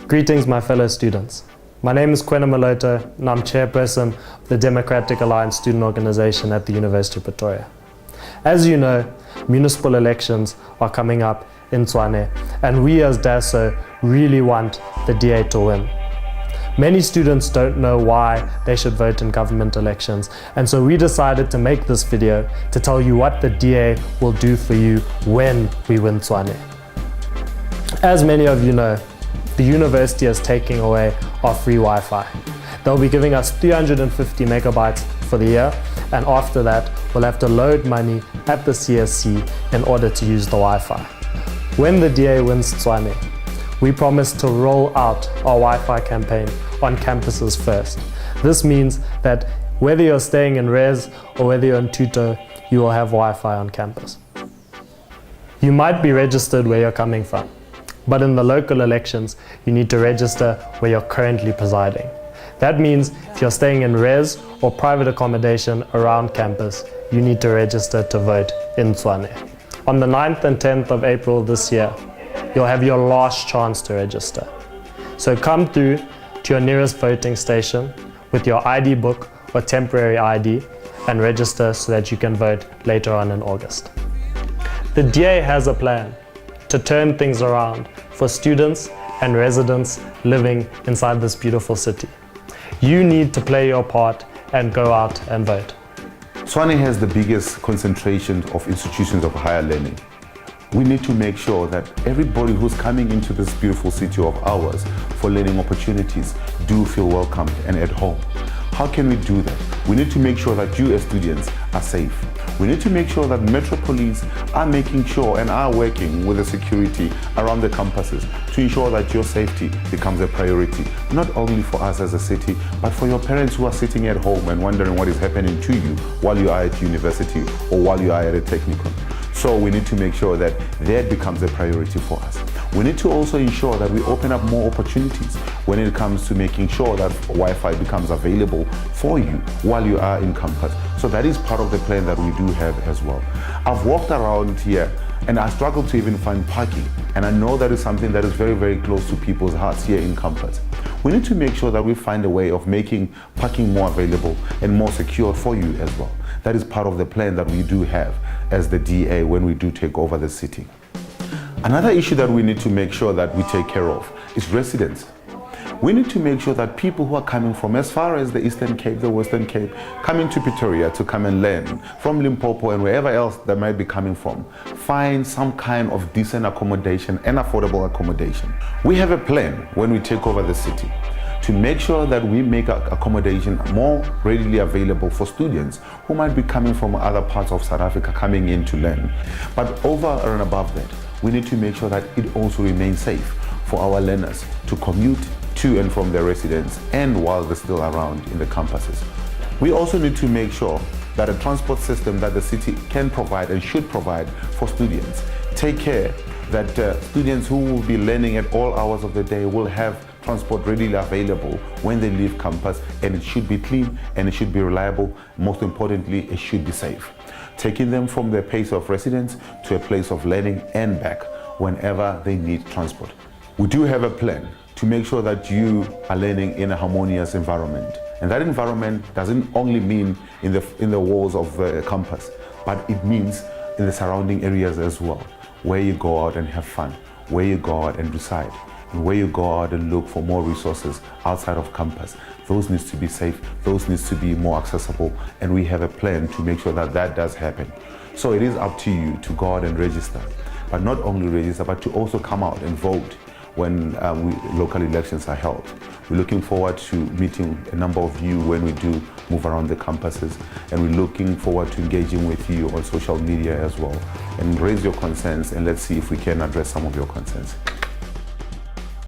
Greetings, my fellow students. My name is Kwena Maloto, and I'm chairperson of the Democratic Alliance Student Organization at the University of Pretoria. As you know, municipal elections are coming up in Tshwane, and we as Daso really want the DA to win. Many students don't know why they should vote in government elections, and so we decided to make this video to tell you what the DA will do for you when we win Tshwane. As many of you know, the university is taking away our free Wi-Fi. They'll be giving us 350 megabytes for the year, and after that, we'll have to load money at the CSC in order to use the Wi-Fi. When the DA wins Tshwane, we promise to roll out our Wi-Fi campaign on campuses first. This means that whether you're staying in Res or whether you're in Tuto, you will have Wi-Fi on campus. You might be registered where you're coming from, but in the local elections, you need to register where you're currently presiding. That means if you're staying in Res or private accommodation around campus, you need to register to vote in Tshwane. On the 9th and 10th of April this year, you'll have your last chance to register. So come through to your nearest voting station with your ID book or temporary ID and register so that you can vote later on in August. The DA has a plan to turn things around for students and residents living inside this beautiful city. You need to play your part and go out and vote. Tshwane has the biggest concentration of institutions of higher learning. We need to make sure that everybody who's coming into this beautiful city of ours for learning opportunities do feel welcomed and at home. How can we do that? We need to make sure that you as students are safe. We need to make sure that Metro Police are making sure and are working with the security around the campuses to ensure that your safety becomes a priority, not only for us as a city, but for your parents who are sitting at home and wondering what is happening to you while you are at university or while you are at a technicum. So we need to make sure that that becomes a priority for us. We need to also ensure that we open up more opportunities when it comes to making sure that Wi-Fi becomes available for you while you are in campus. So that is part of the plan that we do have as well. I've walked around here and I struggle to even find parking. And I know that is something that is very, very close to people's hearts here in campus. We need to make sure that we find a way of making parking more available and more secure for you as well. That is part of the plan that we do have as the DA when we do take over the city. Another issue that we need to make sure that we take care of is residents. We need to make sure that people who are coming from as far as the Eastern Cape, the Western Cape, coming to Pretoria to come and learn, from Limpopo and wherever else they might be coming from, find some kind of decent accommodation and affordable accommodation. We have a plan when we take over the city to make sure that we make accommodation more readily available for students who might be coming from other parts of South Africa coming in to learn. But over and above that, we need to make sure that it also remains safe for our learners to commute to and from their residence and while they're still around in the campuses. We also need to make sure that a transport system that the city can provide and should provide for students take care that students who will be learning at all hours of the day will have transport readily available when they leave campus, and it should be clean and it should be reliable. Most importantly, it should be safe, taking them from their place of residence to a place of learning and back whenever they need transport. We do have a plan to make sure that you are learning in a harmonious environment. And that environment doesn't only mean in the walls of the campus, but it means in the surrounding areas as well, where you go out and have fun, where you go out and reside, and where you go out and look for more resources outside of campus. Those needs to be safe, those needs to be more accessible, and we have a plan to make sure that that does happen. So it is up to you to go out and register, but not only register, but to also come out and vote when local elections are held. We're looking forward to meeting a number of you when we do move around the campuses, and we're looking forward to engaging with you on social media as well, and raise your concerns, and let's see if we can address some of your concerns.